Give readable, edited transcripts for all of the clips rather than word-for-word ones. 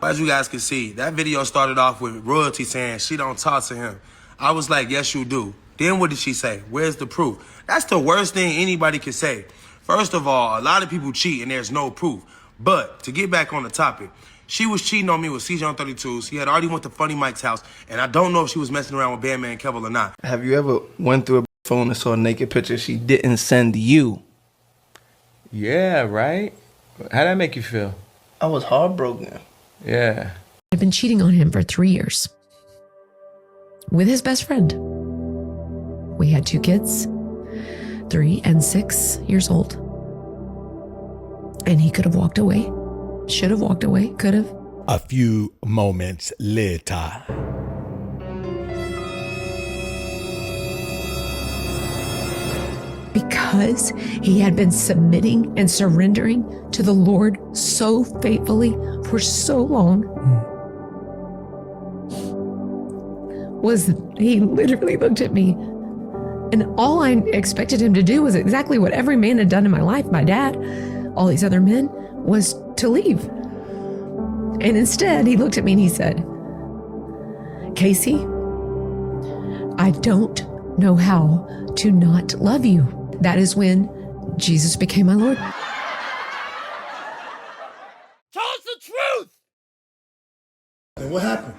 As you guys can see, that video started off with Royalty saying she don't talk to him. I was like, yes, you do. Then what did she say? Where's the proof? That's the worst thing anybody can say. First of all, a lot of people cheat and there's no proof. But to get back on the topic, she was cheating on me with CJ on 32s. He had already went to Funny Mike's house, and I don't know if she was messing around with Bandman Kevel or not. Have you ever went through a phone and saw a naked picture she didn't send you? Yeah, right? How'd that make you feel? I was heartbroken. Yeah. I've been cheating on him for 3 years with his best friend. We had 2 kids, 3 and 6 years old. And he could have walked away, should have walked away, could have. A few moments later. Because he had been submitting and surrendering to the Lord so faithfully for so long, he literally looked at me, and all I expected him to do was exactly what every man had done in my life, my dad, all these other men, was to leave. And instead, he looked at me and he said, Casey, I don't know how to not love you. That is when Jesus became my Lord. Tell us the truth! And what happened?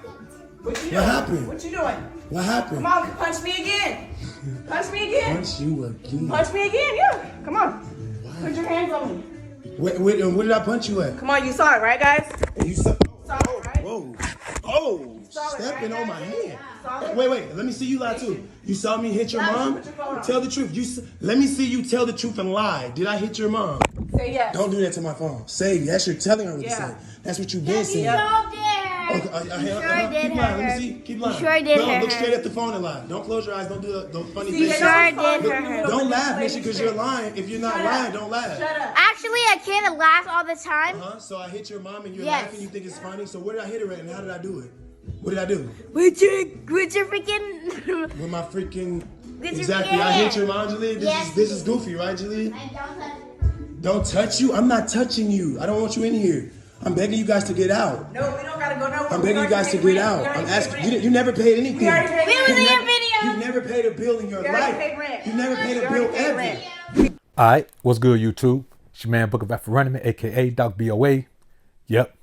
What you doing? What happened? What you doing? What happened? Come on, punch me again. Punch me again. Punch you again. Punch me again, yeah. Come on. Put your hands on me. Where did I punch you at? Come on, you saw it, right, guys? You saw it, right? Whoa. Oh, saw it, stepping right, on my guys? hand. Saw it? Wait, let me see you lie too. You saw me hit your mom? Put your phone on. Tell the truth. Let me see you tell the truth and lie. Did I hit your mom? Say yes. Don't do that to my phone. Say yes, you're telling her what to say. That's what you've been saying. Okay, keep lying. Let me see. Keep lying. sure did No, hurt look her. straight at the phone and lie. Don't close your eyes. Don't do the funny See, faces. sure did hurt her. Don't laugh, Misha, because you're lying. If you're not lying, don't laugh. Shut up. Actually, I can't laugh all the time. So I hit your mom and you're Yes. laughing. You think it's funny. So where did I hit her at and how did I do it? What did I do? With your freaking... With my freaking... With your Exactly. I hand. hit your mom, Jaleel. Yes. This is goofy, right, Jaleel? Don't touch you? I'm not touching you. I don't want you in here. I'm begging you guys to get out. No, we don't gotta go nowhere. I'm begging you guys to get out. I'm asking. You never paid anything. We already paid We was in your You video. never paid a bill in your We already life. paid rent. You never paid We a already bill paid ever. rent. All right, what's good, YouTube? It's your man, Book of AlphaRonomy, a.k.a. Doc BOA. Yep,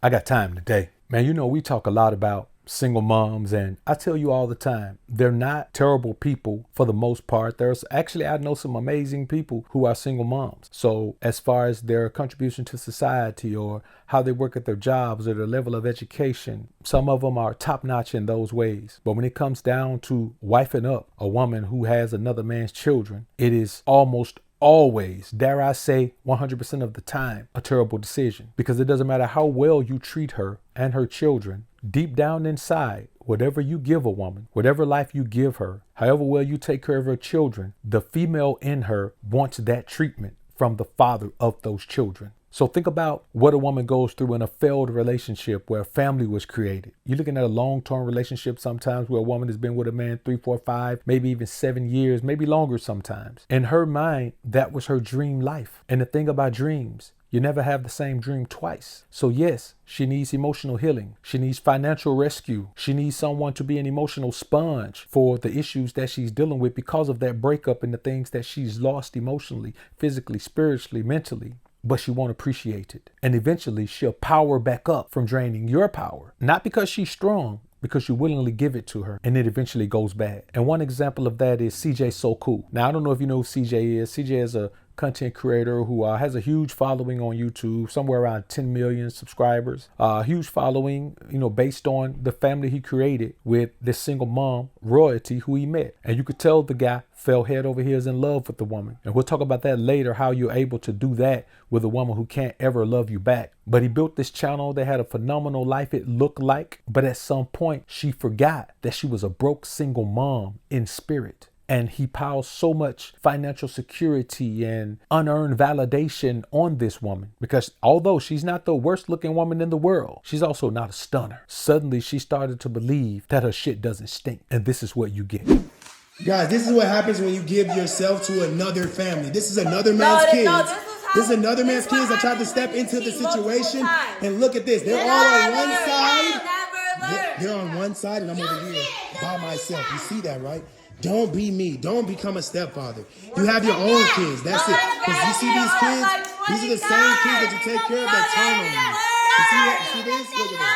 I got time today. Man, you know, we talk a lot about single moms, and I tell you all the time, they're not terrible people for the most part. I know some amazing people who are single moms. So as far as their contribution to society or how they work at their jobs or their level of education, some of them are top notch in those ways. But when it comes down to wifing up a woman who has another man's children, it is almost always, dare I say 100% of the time, a terrible decision, because it doesn't matter how well you treat her and her children. Deep down inside, whatever you give a woman, whatever life you give her, however well you take care of her children, the female in her wants that treatment from the father of those children. So think about what a woman goes through in a failed relationship where a family was created. You're looking at a long-term relationship sometimes where a woman has been with a man 3, 4, 5, maybe even 7 years, maybe longer sometimes. In her mind, that was her dream life. And the thing about dreams, you never have the same dream twice. So yes, she needs emotional healing. She needs financial rescue. She needs someone to be an emotional sponge for the issues that she's dealing with because of that breakup and the things that she's lost emotionally, physically, spiritually, mentally. But she won't appreciate it. And eventually she'll power back up from draining your power. Not because she's strong, because you willingly give it to her, and it eventually goes bad. And one example of that is CJ So Cool. Now, I don't know if you know who CJ is. CJ is a content creator who has a huge following on YouTube, somewhere around 10 million subscribers. Huge following, you know, based on the family he created with this single mom, Royalty, who he met. And you could tell the guy fell head over heels in love with the woman. And we'll talk about that later, how you're able to do that with a woman who can't ever love you back. But he built this channel. They had a phenomenal life, it looked like. But at some point, she forgot that she was a broke single mom in spirit. And he piles so much financial security and unearned validation on this woman, because although she's not the worst looking woman in the world, she's also not a stunner. Suddenly she started to believe that her shit doesn't stink. And this is what you get. Guys, this is what happens when you give yourself to another family. This is another man's kid. No, this is This is another man's kids that tried to step into the situation. And look at this. They're all on one side. They're on one side and I'm over here by myself. You see that, right? Don't be me. Don't become a stepfather. You have your own kids. That's it. Because you see these kids, these are the same kids that you take care of that turn on you. You see that? You see this? Look at this.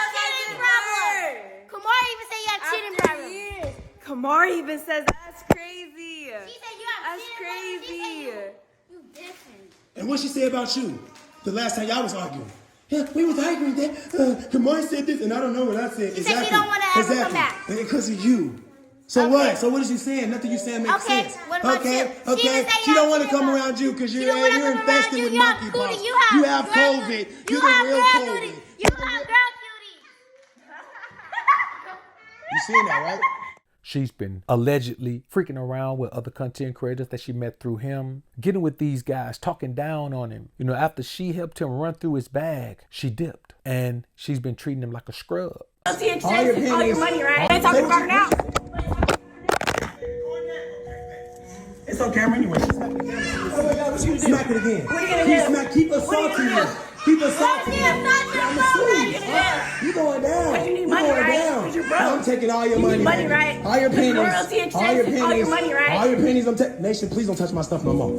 Kamar even said you have cheating problems. Kamar even says that's crazy. She said you have That's cheating problems. She said crazy. You different. And what she say about you? The last time y'all was arguing. Yeah, we was arguing that. Kamar said this, and I don't know what I said. She said she don't want to ever come back. Because of you. So what? So what is you saying? Nothing you saying makes sense. What about Okay, you? okay. She don't want to come around you because you're infested with monkeypox. You have COVID. You're the real COVID. You have girl cutie. You seen that, right? She's been allegedly freaking around with other content creators that she met through him, getting with these guys, talking down on him. You know, after she helped him run through his bag, she dipped. And she's been treating him like a scrub. All your money, right? I ain't talking about her now. It's on camera anyway. Smack it again. What are you gonna do? Keep assaulting me. Keep assaulting me. You going down. You need money, right? Because you're broke. I'm taking all your money. money, right? All your pennies. Royalty and All your checks, pennies. all your money, right? All your pennies. Nation, please don't touch my stuff no more.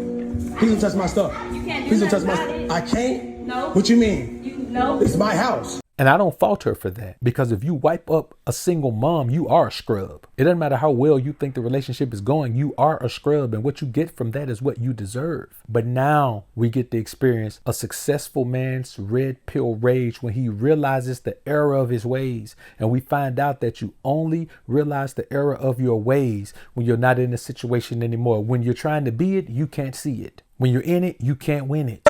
Please don't touch my stuff. You can't do Please don't touch nothing my about stuff. I can't? No. What you mean? No. It's my house. And I don't fault her for that, because if you wipe up a single mom, you are a scrub. It doesn't matter how well you think the relationship is going, you are a scrub, and what you get from that is what you deserve. But now we get to experience a successful man's red pill rage when he realizes the error of his ways. And we find out that you only realize the error of your ways when you're not in a situation anymore. When you're trying to be it, you can't see it. When you're in it, you can't win it.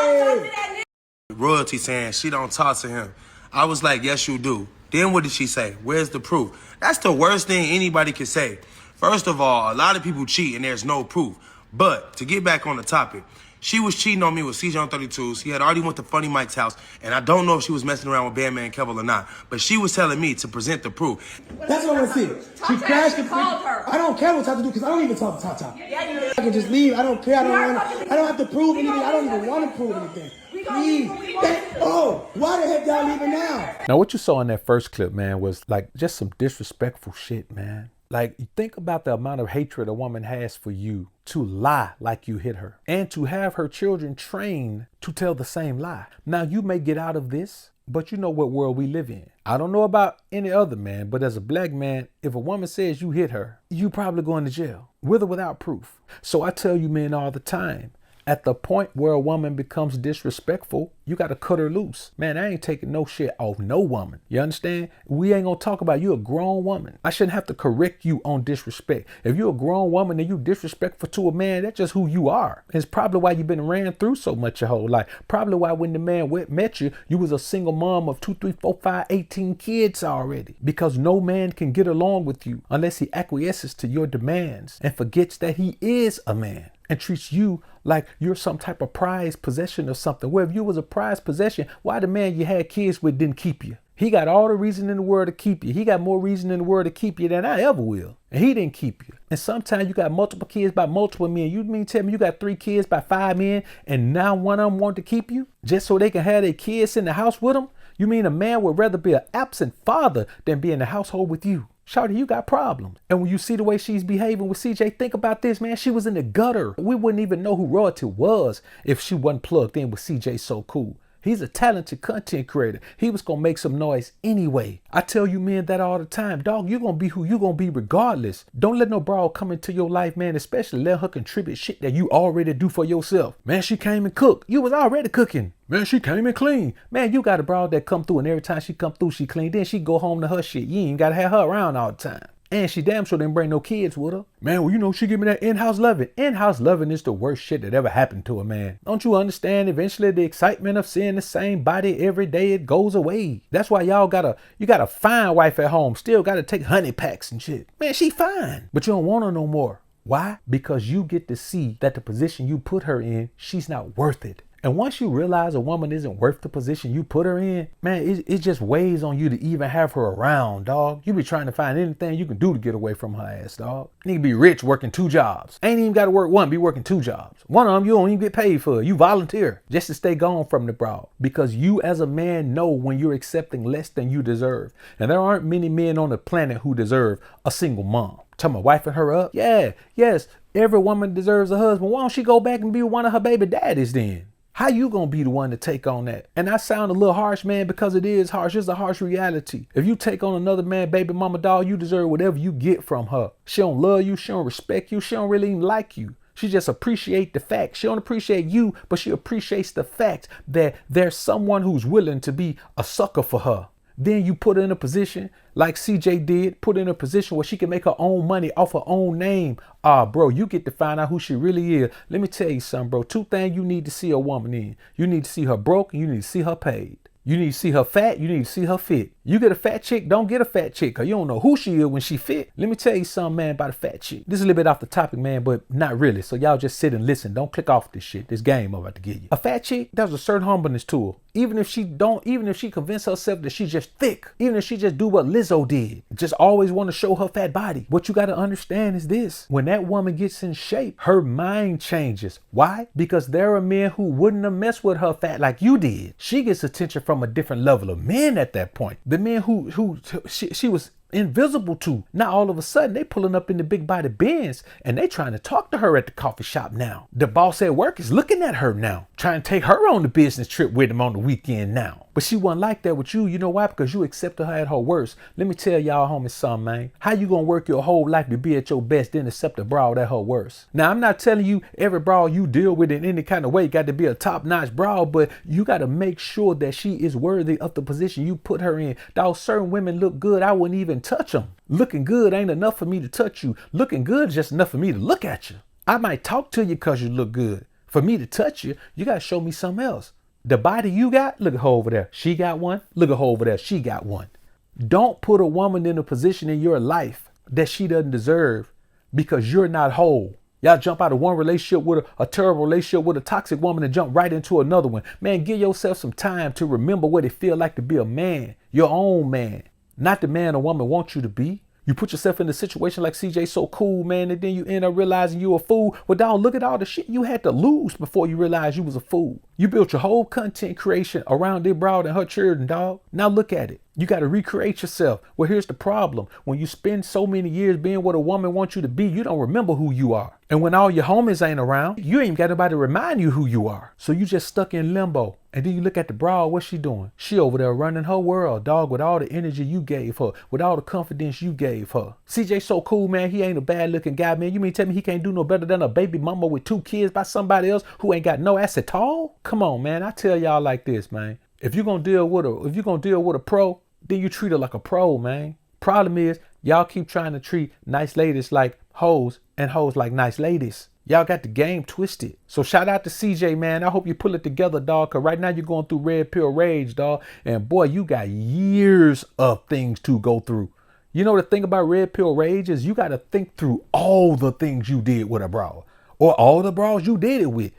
Royalty saying she don't talk to him. I was like, yes, you do. Then what did she say? Where's the proof? That's the worst thing anybody can say. First of all, a lot of people cheat and there's no proof. But to get back on the topic, she was cheating on me with CJ on 32s. He had already went to Funny Mike's house, and I don't know if she was messing around with Bandman Kevin or not. But she was telling me to present the proof. That's what I want to see. She crashed the called her. I don't care what Tata do because I don't even talk to Tata. I can just leave. I don't care. I don't have to prove anything. I don't even want to prove anything. Please. Why the heck y'all leaving now? Now, what you saw in that first clip, man, was like just some disrespectful shit, man. Like, think about the amount of hatred a woman has for you to lie like you hit her and to have her children trained to tell the same lie. Now, you may get out of this, but you know what world we live in. I don't know about any other man, but as a black man, if a woman says you hit her, you probably going to jail, with or without proof. So I tell you men all the time, at the point where a woman becomes disrespectful, you got to cut her loose. Man, I ain't taking no shit off no woman. You understand? We ain't going to talk about you a grown woman. I shouldn't have to correct you on disrespect. If you're a grown woman and you disrespectful to a man, that's just who you are. It's probably why you've been ran through so much your whole life. Probably why when the man met you, you was a single mom of 2, 3, 4, 5, 18 kids already. Because no man can get along with you unless he acquiesces to your demands and forgets that he is a man and treats you like you're some type of prized possession or something. Well, if you was a prized possession, why the man you had kids with didn't keep you? He got all the reason in the world to keep you. He got more reason in the world to keep you than I ever will. And he didn't keep you. And sometimes you got multiple kids by multiple men. You mean tell me you got 3 kids by 5 men and now one of them want to keep you just so they can have their kids in the house with them? You mean a man would rather be an absent father than be in the household with you? Shawty, you got problems. And when you see the way she's behaving with CJ, think about this, man. She was in the gutter. We wouldn't even know who Royalty was if she wasn't plugged in with CJ So Cool. He's a talented content creator. He was going to make some noise anyway. I tell you men that all the time. Dog, you're going to be who you're going to be regardless. Don't let no broad come into your life, man, especially let her contribute shit that you already do for yourself. Man, she came and cooked. You was already cooking. Man, she came and clean. Man, you got a broad that come through and every time she come through, she clean. Then she go home to her shit. You ain't got to have her around all the time. And she damn sure didn't bring no kids with her. Man, well, you know, she give me that in-house loving. In-house loving is the worst shit that ever happened to a man. Don't you understand? Eventually, the excitement of seeing the same body every day, it goes away. That's why you got a fine wife at home. Still got to take honey packs and shit. Man, she fine. But you don't want her no more. Why? Because you get to see that the position you put her in, she's not worth it. And once you realize a woman isn't worth the position you put her in, man, it just weighs on you to even have her around, dog. You be trying to find anything you can do to get away from her ass, dog. You need to be rich working 2 jobs. Ain't even got to work one, be working 2 jobs. One of them you don't even get paid for. You volunteer just to stay gone from the broad. Because you as a man know when you're accepting less than you deserve. And there aren't many men on the planet who deserve a single mom. Tell my wifing her up? Yeah, yes, every woman deserves a husband. Why don't she go back and be one of her baby daddies then? How you gonna be the one to take on that? And I sound a little harsh, man, because it is harsh. It's a harsh reality. If you take on another man, baby mama dog, you deserve whatever you get from her. She don't love you. She don't respect you. She don't really even like you. She just appreciate the fact. She don't appreciate you, but she appreciates the fact that there's someone who's willing to be a sucker for her. Then you put her in a position like CJ did, put her in a position where she can make her own money off her own name. Bro, you get to find out who she really is. Let me tell you something, bro. 2 things you need to see a woman in. You need to see her broke and you need to see her paid. You need to see her fat. You need to see her fit. You get a fat chick, don't get a fat chick, because you don't know who she is when she fit. Let me tell you something, man, about a fat chick. This is a little bit off the topic, man, but not really. So y'all just sit and listen. Don't click off this shit. This game I'm about to give you. A fat chick, there's a certain humbleness to her. Even if she convince herself that she's just thick, even if she just do what Lizzo did, just always want to show her fat body. What you got to understand is this. When that woman gets in shape, her mind changes. Why? Because there are men who wouldn't have messed with her fat like you did. She gets attention from a different level of men at that point. The men who she was invisible to. Now all of a sudden they pulling up in the big body Benz and they trying to talk to her at the coffee shop now. The boss at work is looking at her now, trying to take her on the business trip with him on the weekend now. But she wasn't like that with you. You know why? Because you accepted her at her worst. Let me tell y'all homies something, man. How you gonna work your whole life to be at your best, then accept a broad at her worst? Now I'm not telling you every broad you deal with in any kind of way got to be a top-notch broad, but you got to make sure that she is worthy of the position you put her in. Dog, certain women look good, I wouldn't even touch them. Looking good ain't enough for me to touch you. Looking good is just enough for me to look at you. I might talk to you because you look good. For me to touch you, you got to show me something else. The body you got, look at her over there. She got one. Look at her over there. She got one. Don't put a woman in a position in your life that she doesn't deserve because you're not whole. Y'all jump out of one relationship with a terrible relationship with a toxic woman and jump right into another one. Man, give yourself some time to remember what it feels like to be a man, your own man, not the man a woman wants you to be. You put yourself in a situation like CJ so cool, man, and then you end up realizing you a fool. Well, dog, look at all the shit you had to lose before you realized you was a fool. You built your whole content creation around this broad and her children, dog. Now look at it. You got to recreate yourself. Well, here's the problem. When you spend so many years being what a woman wants you to be, you don't remember who you are. And when all your homies ain't around, you ain't got nobody to remind you who you are. So you just stuck in limbo. And then you look at the broad, what's she doing? She over there running her world, dog, with all the energy you gave her, with all the confidence you gave her. CJ so cool, man. He ain't a bad looking guy, man. You mean tell me he can't do no better than a baby mama with 2 kids by somebody else who ain't got no ass at all? Come on, man. I tell y'all like this, man. If you're gonna deal with a pro, then you treat her like a pro, man. Problem is, y'all keep trying to treat nice ladies like hoes and hoes like nice ladies. Y'all got the game twisted. So shout out to CJ, man. I hope you pull it together, dog, because right now you're going through red pill rage, dog. And boy, you got years of things to go through. You know the thing about red pill rage is you got to think through all the things you did with a bra or all the bras you did it with.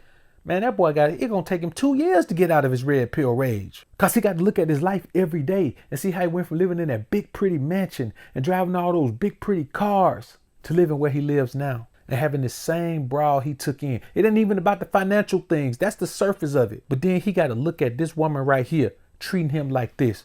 Man, that boy it's going to take him 2 years to get out of his red pill rage. Because he got to look at his life every day and see how he went from living in that big, pretty mansion and driving all those big, pretty cars to living where he lives now and having the same bra he took in. It ain't even about the financial things. That's the surface of it. But then he got to look at this woman right here treating him like this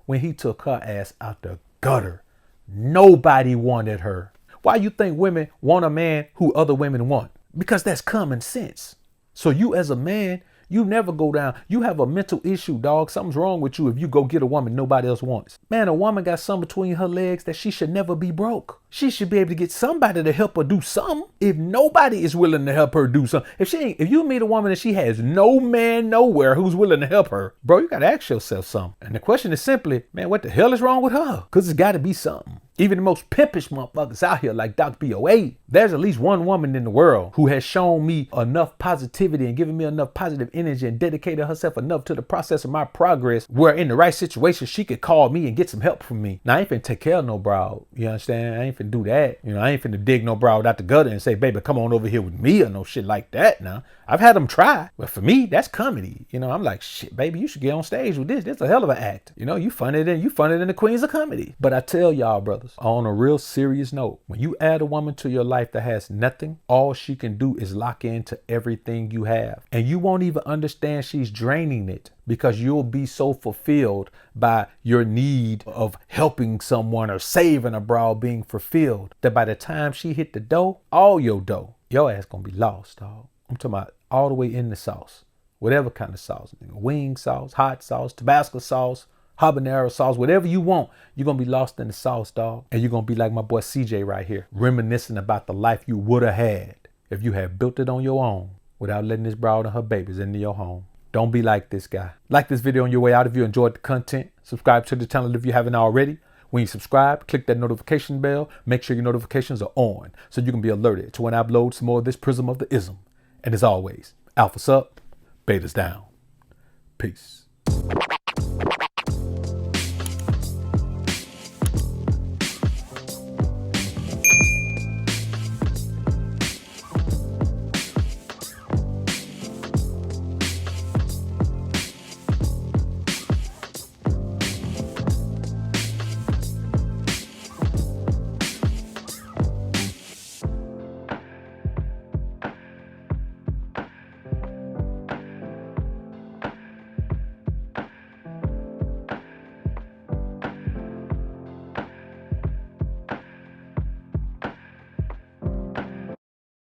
when he took her ass out the gutter. Nobody wanted her. Why you think women want a man who other women want? Because that's common sense. So you as a man, you never go down. You have a mental issue, dog. Something's wrong with you if you go get a woman nobody else wants. Man, a woman got something between her legs that she should never be broke. She should be able to get somebody to help her do something. If nobody is willing to help her do something, if you meet a woman and she has no man nowhere who's willing to help her, bro, you got to ask yourself something. And the question is simply, man, what the hell is wrong with her? Because it's got to be something. Even the most pimpish motherfuckers out here like Dr. BOA, there's at least one woman in the world who has shown me enough positivity and given me enough positive energy and dedicated herself enough to the process of my progress where in the right situation, she could call me and get some help from me. Now, I ain't finna take care of no broad. You understand? I ain't finna do that. You know, I ain't finna dig no broad out the gutter and say, baby, come on over here with me or no shit like that now. I've had them try, but for me, that's comedy. You know, I'm like, shit, baby, you should get on stage with this. This is a hell of an act. You know, you funnier than the queens of comedy. But I tell y'all, brothers, on a real serious note, when you add a woman to your life that has nothing, all she can do is lock into everything you have. And you won't even understand she's draining it, because you'll be so fulfilled by your need of helping someone or saving a broad being fulfilled that by the time she hit the dough, all your ass gonna be lost, dog. I'm talking about all the way in the sauce, whatever kind of sauce, wing sauce, hot sauce, Tabasco sauce, habanero sauce, whatever you want, you're gonna be lost in the sauce, dog. And you're gonna be like my boy CJ right here, reminiscing about the life you would have had if you had built it on your own without letting this broad and her babies into your home. Don't be like this guy. Like this video on your way out if you enjoyed the content. Subscribe to the channel if you haven't already. When you subscribe, click that notification bell. Make sure your notifications are on so you can be alerted to when I upload some more of this Prism of the Ism. And as always, Alpha's up, Beta's down. Peace.